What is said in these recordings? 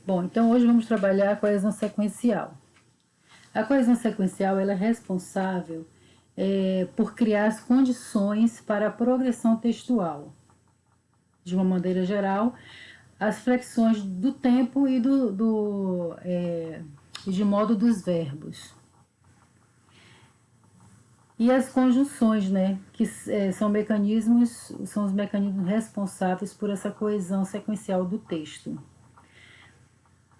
Bom, então hoje vamos trabalhar a coesão sequencial. A coesão sequencial ela é responsável por criar as condições para a progressão textual. De uma maneira geral, as flexões do tempo e de modo dos verbos. E as conjunções, né, que são os mecanismos responsáveis por essa coesão sequencial do texto.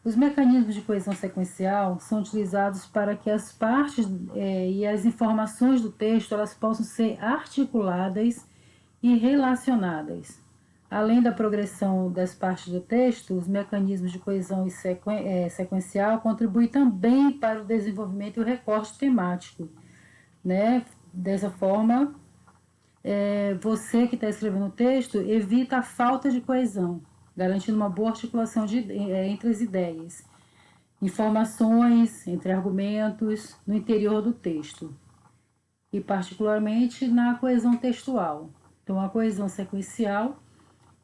Os mecanismos de coesão sequencial são utilizados para que as partes e as informações do texto elas possam ser articuladas e relacionadas. Além da progressão das partes do texto, os mecanismos de coesão sequencial contribuem também para o desenvolvimento e o recorte temático, né? Dessa forma, você que está escrevendo o texto evita a falta de coesão, garantindo uma boa articulação entre as ideias, informações entre argumentos no interior do texto e particularmente na coesão textual. Então a coesão sequencial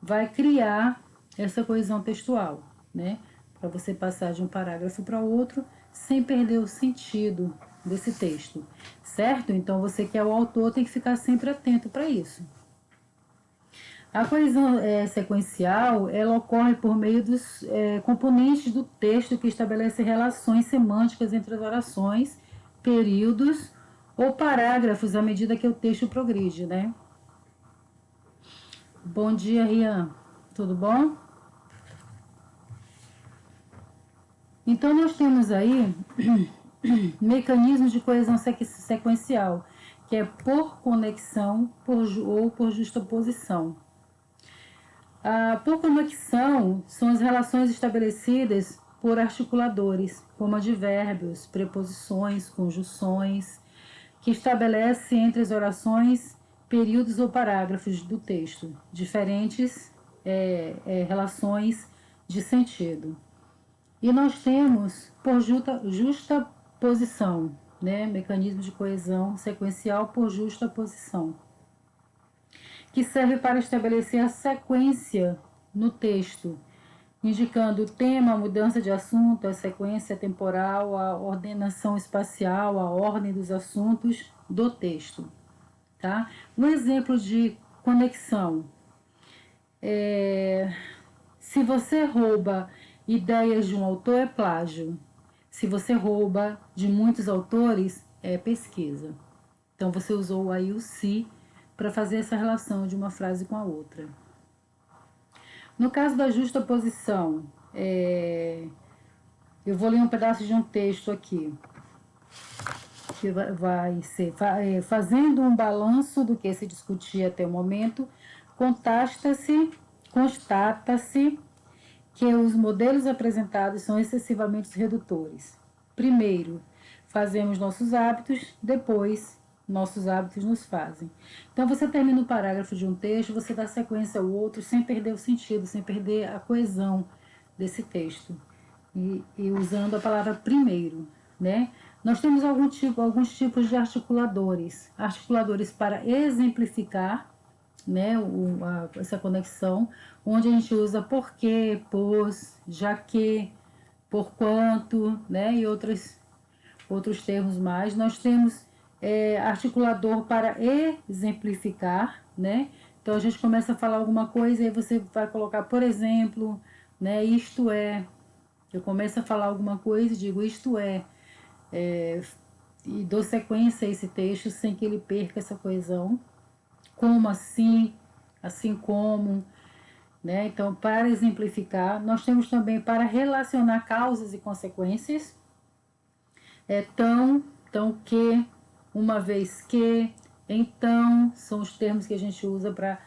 vai criar essa coesão textual, né? Para você passar de um parágrafo para outro sem perder o sentido desse texto, certo? Então você que é o autor tem que ficar sempre atento para isso. A coesão sequencial ela ocorre por meio dos componentes do texto que estabelecem relações semânticas entre as orações, períodos ou parágrafos à medida que o texto progride, né? Bom dia, Rian. Tudo bom? Então nós temos aí mecanismos de coesão sequencial, que é por conexão ou por justaposição. Por conexão, são as relações estabelecidas por articuladores, como advérbios, preposições, conjunções, que estabelecem entre as orações períodos ou parágrafos do texto, diferentes relações de sentido. E nós temos por justaposição, né? Mecanismo de coesão sequencial por justaposição, que serve para estabelecer a sequência no texto, indicando o tema, a mudança de assunto, a sequência temporal, a ordenação espacial, a ordem dos assuntos do texto. Tá? Um exemplo de conexão. Se você rouba ideias de um autor, é plágio. Se você rouba de muitos autores, é pesquisa. Então você usou aí o se para fazer essa relação de uma frase com a outra. No caso da justaposição, eu vou ler um pedaço de um texto aqui, que vai ser fazendo um balanço do que se discutia até o momento, constata-se que os modelos apresentados são excessivamente redutores. Primeiro, fazemos nossos hábitos, depois nossos hábitos nos fazem. Então você termina o parágrafo de um texto, você dá sequência ao outro sem perder o sentido, sem perder a coesão desse texto. E usando a palavra primeiro, né? Nós temos alguns tipos de articuladores. Articuladores para exemplificar, né, essa conexão, onde a gente usa porque, pois, já que, porquanto, né, e outros termos mais. Nós temos articulador para exemplificar, né? Então a gente começa a falar alguma coisa e aí você vai colocar, por exemplo, né, isto é. Eu começo a falar alguma coisa e digo isto é, e dou sequência a esse texto sem que ele perca essa coesão. Como assim? Assim como, né? Então, para exemplificar, nós temos também para relacionar causas e consequências. Tão que, uma vez que, então, são os termos que a gente usa para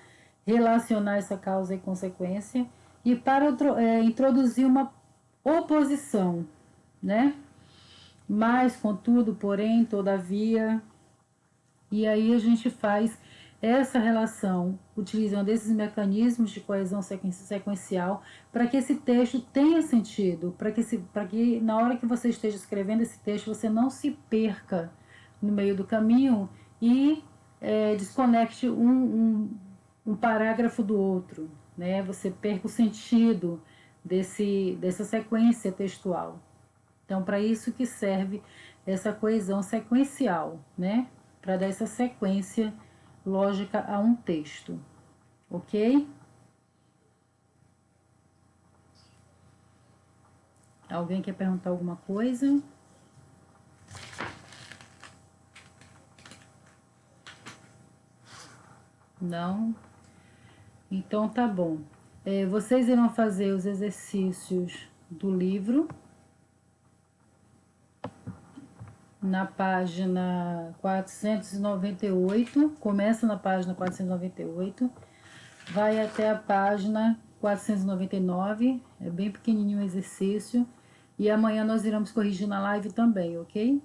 relacionar essa causa e consequência. E para introduzir uma oposição, né? Mas, contudo, porém, todavia. E aí a gente faz essa relação utilizando esses mecanismos de coesão sequencial para que esse texto tenha sentido, para que na hora que você esteja escrevendo esse texto você não se perca no meio do caminho e desconecte um parágrafo do outro, né? Você perca o sentido dessa sequência textual. Então, para isso que serve essa coesão sequencial, né? Para dar essa sequência lógica a um texto, ok? Alguém quer perguntar alguma coisa? Não? Então tá bom. Vocês irão fazer os exercícios do livro na página 498, começa na página 498, vai até a página 499, é bem pequenininho o exercício, e amanhã nós iremos corrigir na live também, ok?